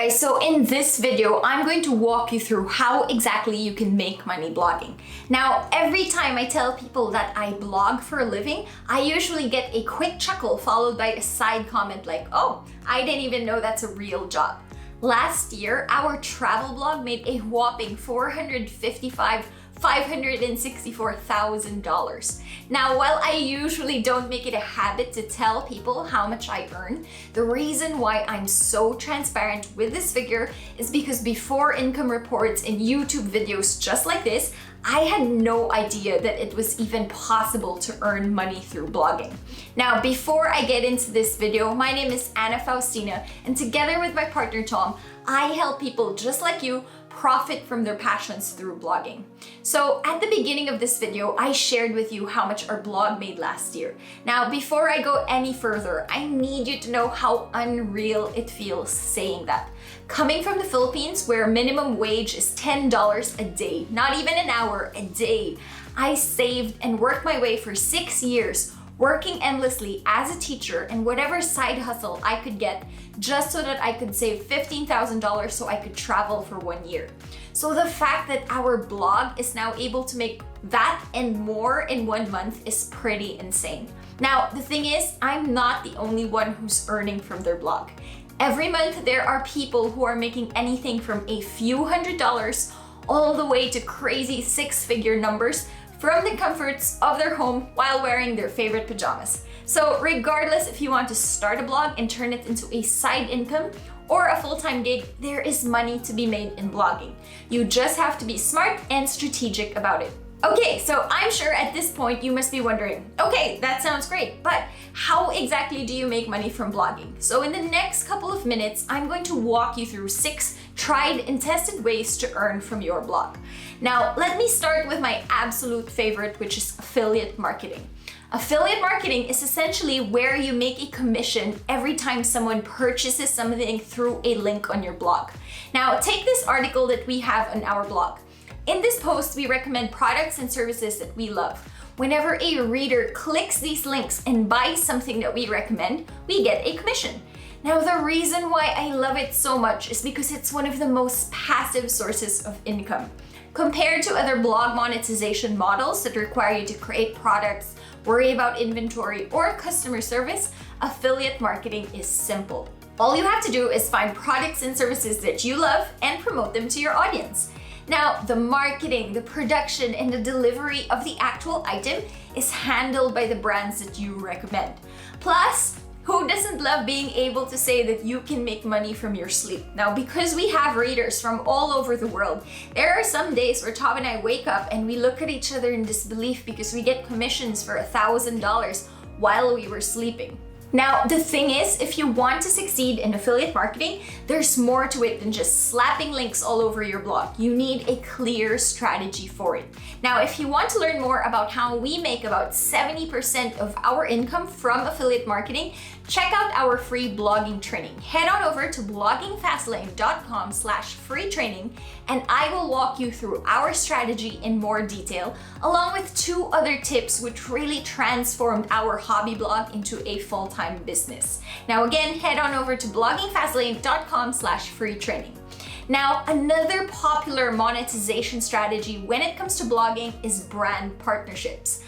guys, so in this video, I'm going to walk you through how exactly you can make money blogging. Now, every time I tell people that I blog for a living, I usually get a quick chuckle followed by a side comment like, oh, I didn't even know that's a real job. Last year, our travel blog made a whopping $564,000. Now, while I usually don't make it a habit to tell people how much I earn, the reason why I'm so transparent with this figure is because before income reports and YouTube videos just like this, I had no idea that it was even possible to earn money through blogging. Now, before I get into this video, my name is Anna Faustina, and together with my partner Tom, I help people just like you profit from their passions through blogging. So at the beginning of this video, I shared with you how much our blog made last year. Now, before I go any further, I need you to know how unreal it feels saying that. Coming from the Philippines, where minimum wage is $10 a day, not even an hour, a day, I saved and worked my way for 6 years, working endlessly as a teacher and whatever side hustle I could get just so that I could save $15,000 so I could travel for 1 year. So the fact that our blog is now able to make that and more in 1 month is pretty insane. Now, the thing is, I'm not the only one who's earning from their blog. Every month, there are people who are making anything from a few $100s all the way to crazy six-figure numbers from the comforts of their home while wearing their favorite pajamas. So regardless if you want to start a blog and turn it into a side income or a full-time gig, there is money to be made in blogging. You just have to be smart and strategic about it. Okay, so I'm sure at this point you must be wondering, okay, that sounds great, but how exactly do you make money from blogging? So in the next couple of minutes, I'm going to walk you through 6 tried and tested ways to earn from your blog. Now, let me start with my absolute favorite, which is affiliate marketing. Affiliate marketing is essentially where you make a commission every time someone purchases something through a link on your blog. Now, take this article that we have on our blog. In this post, we recommend products and services that we love. Whenever a reader clicks these links and buys something that we recommend, we get a commission. Now, the reason why I love it so much is because it's one of the most passive sources of income. Compared to other blog monetization models that require you to create products, worry about inventory, or customer service, affiliate marketing is simple. All you have to do is find products and services that you love and promote them to your audience. Now, the marketing, the production, and the delivery of the actual item is handled by the brands that you recommend. Plus, who doesn't love being able to say that you can make money from your sleep? Now, because we have readers from all over the world, there are some days where Tom and I wake up and we look at each other in disbelief because we get commissions for $1,000 while we were sleeping. Now, the thing is, if you want to succeed in affiliate marketing, there's more to it than just slapping links all over your blog. You need a clear strategy for it. Now, if you want to learn more about how we make about 70% of our income from affiliate marketing, check out our free blogging training. Head on over to bloggingfastlane.com/free training, and I will walk you through our strategy in more detail, along with 2 other tips which really transformed our hobby blog into a full-time business. Now again, head on over to bloggingfastlane.com/free training. Now, another popular monetization strategy when it comes to blogging is brand partnerships.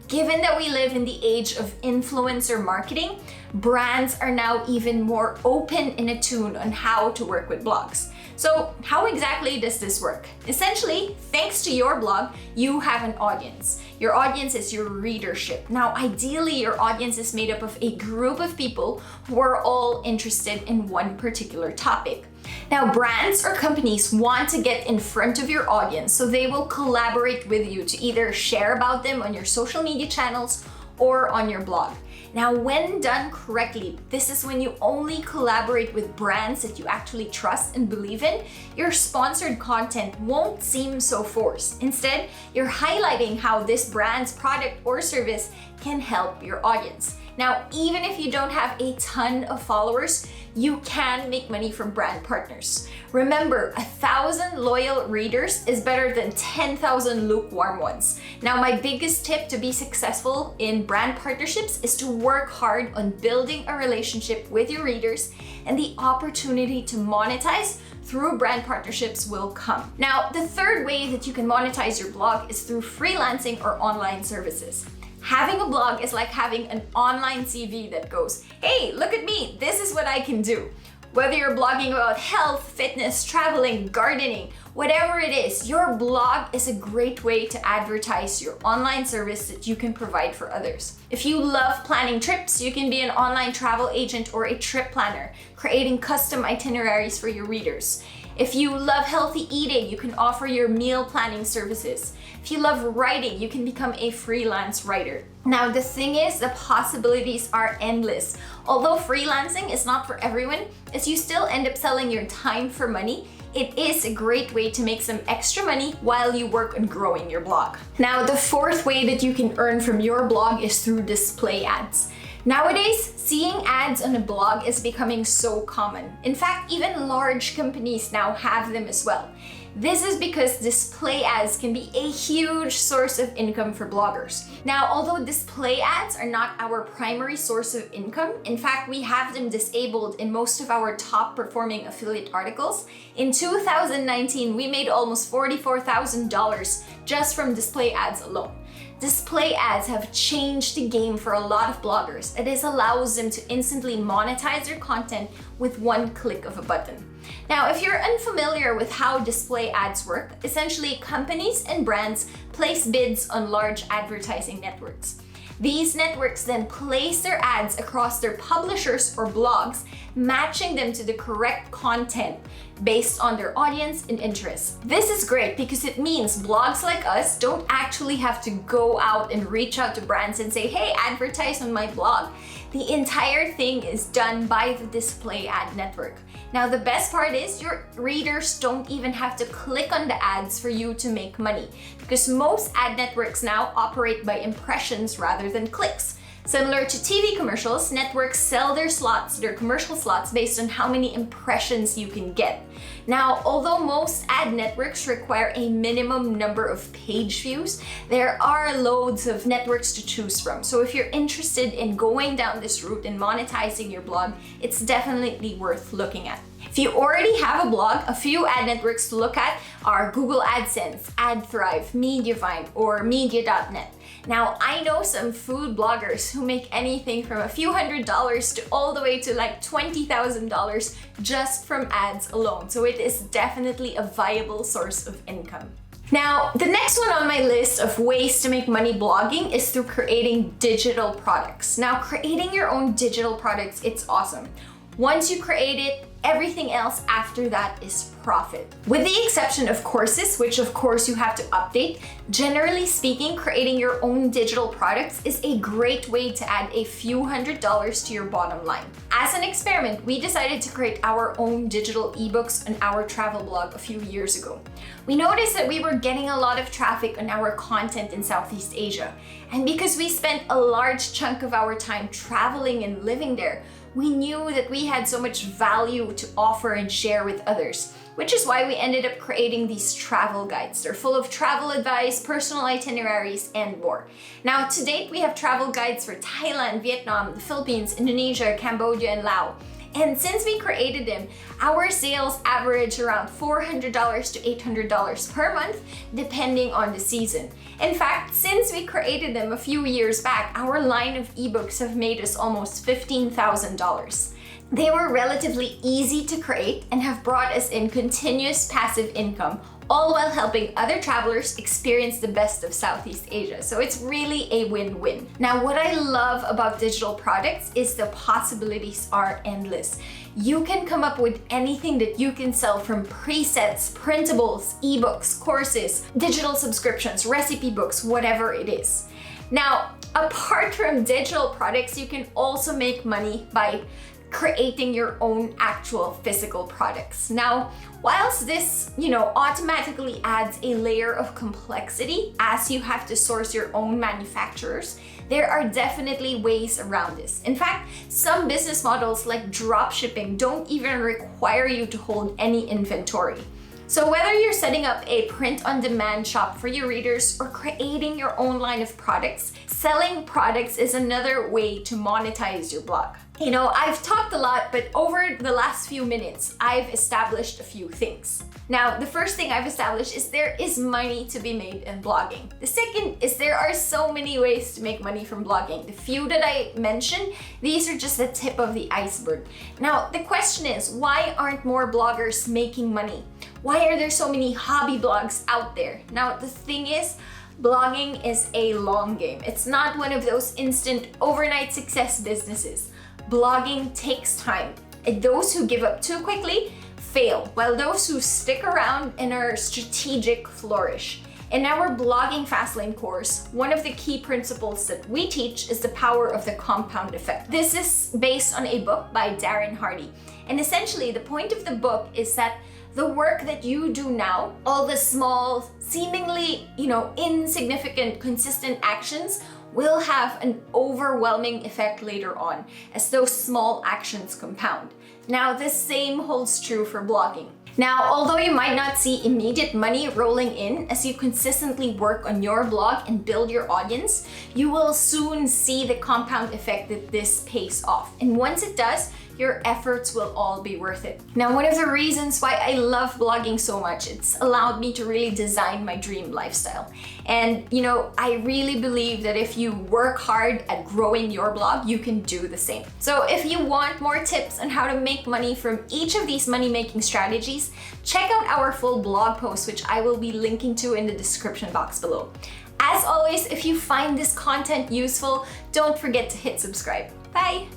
Given that we live in the age of influencer marketing, brands are now even more open and attuned on how to work with blogs. So how exactly does this work? Essentially, thanks to your blog, you have an audience. Your audience is your readership. Now, ideally, your audience is made up of a group of people who are all interested in one particular topic. Now, brands or companies want to get in front of your audience, so they will collaborate with you to either share about them on your social media channels or on your blog. Now, when done correctly, this is when you only collaborate with brands that you actually trust and believe in. Your sponsored content won't seem so forced. Instead, you're highlighting how this brand's product or service can help your audience. Now, even if you don't have a ton of followers, you can make money from brand partners. Remember, 1,000 loyal readers is better than 10,000 lukewarm ones. Now, my biggest tip to be successful in brand partnerships is to work hard on building a relationship with your readers, and the opportunity to monetize through brand partnerships will come. Now, the third way that you can monetize your blog is through freelancing or online services. Having a blog is like having an online CV that goes, hey, look at me, this is what I can do. Whether you're blogging about health, fitness, traveling, gardening, whatever it is, your blog is a great way to advertise your online service that you can provide for others. If you love planning trips, you can be an online travel agent or a trip planner, creating custom itineraries for your readers. If you love healthy eating, you can offer your meal planning services. If you love writing, you can become a freelance writer. Now, the thing is, the possibilities are endless. Although freelancing is not for everyone, as you still end up selling your time for money, it is a great way to make some extra money while you work on growing your blog. Now, the fourth way that you can earn from your blog is through display ads. Nowadays, seeing ads on a blog is becoming so common. In fact, even large companies now have them as well. This is because display ads can be a huge source of income for bloggers. Now, although display ads are not our primary source of income, in fact, we have them disabled in most of our top performing affiliate articles. In 2019, we made almost $44,000 just from display ads alone. Display ads have changed the game for a lot of bloggers. It allows them to instantly monetize their content with one click of a button. Now, if you're unfamiliar with how display ads work, essentially companies and brands place bids on large advertising networks. These networks then place their ads across their publishers or blogs, matching them to the correct content based on their audience and interests. This is great because it means blogs like us don't actually have to go out and reach out to brands and say, hey, advertise on my blog. The entire thing is done by the display ad network. Now, the best part is your readers don't even have to click on the ads for you to make money, because most ad networks now operate by impressions rather than clicks. Similar to TV commercials, networks sell their commercial slots based on how many impressions you can get. Now, although most ad networks require a minimum number of page views, there are loads of networks to choose from. So if you're interested in going down this route and monetizing your blog, it's definitely worth looking at. If you already have a blog, a few ad networks to look at are Google AdSense, AdThrive, Mediavine, or Media.net. Now, I know some food bloggers who make anything from a few $100s to all the way to like $20,000 just from ads alone. So it is definitely a viable source of income. Now, the next one on my list of ways to make money blogging is through creating digital products. Now, creating your own digital products, it's awesome. Once you create it, everything else after that is profit. With the exception of courses, which of course you have to update, generally speaking, creating your own digital products is a great way to add a few $100s to your bottom line. As an experiment, we decided to create our own digital ebooks on our travel blog a few years ago. We noticed that we were getting a lot of traffic on our content in Southeast Asia. And because we spent a large chunk of our time traveling and living there, we knew that we had so much value to offer and share with others, which is why we ended up creating these travel guides. They're full of travel advice, personal itineraries, and more. Now, to date, we have travel guides for Thailand, Vietnam, the Philippines, Indonesia, Cambodia, and Laos. And since we created them, our sales average around $400 to $800 per month, depending on the season. In fact, since we created them a few years back, our line of ebooks have made us almost $15,000. They were relatively easy to create and have brought us in continuous passive income, all while helping other travelers experience the best of Southeast Asia. So it's really a win-win. Now, what I love about digital products is the possibilities are endless. You can come up with anything that you can sell, from presets, printables, ebooks, courses, digital subscriptions, recipe books, whatever it is. Now, apart from digital products, you can also make money by creating your own actual physical products. Now, whilst this, automatically adds a layer of complexity as you have to source your own manufacturers, there are definitely ways around this. In fact, some business models like dropshipping don't even require you to hold any inventory. So whether you're setting up a print-on-demand shop for your readers or creating your own line of products, selling products is another way to monetize your blog. I've talked a lot, but over the last few minutes, I've established a few things. Now, the first thing I've established is there is money to be made in blogging. The second is there are so many ways to make money from blogging. The few that I mentioned, these are just the tip of the iceberg. Now, the question is, why aren't more bloggers making money? Why are there so many hobby blogs out there? Now, the thing is, blogging is a long game. It's not one of those instant overnight success businesses. Blogging takes time, and those who give up too quickly fail, while those who stick around and are strategic flourish. In our Blogging Fastlane course, one of the key principles that we teach is the power of the compound effect. This is based on a book by Darren Hardy, and essentially the point of the book is that the work that you do now, all the small, seemingly, insignificant, consistent actions will have an overwhelming effect later on as those small actions compound. Now, the same holds true for blogging. Now, although you might not see immediate money rolling in as you consistently work on your blog and build your audience, you will soon see the compound effect that this pays off. And once it does, your efforts will all be worth it. Now, one of the reasons why I love blogging so much, it's allowed me to really design my dream lifestyle. And I really believe that if you work hard at growing your blog, you can do the same. So if you want more tips on how to make money from each of these money-making strategies, check out our full blog post, which I will be linking to in the description box below. As always, if you find this content useful, don't forget to hit subscribe. Bye!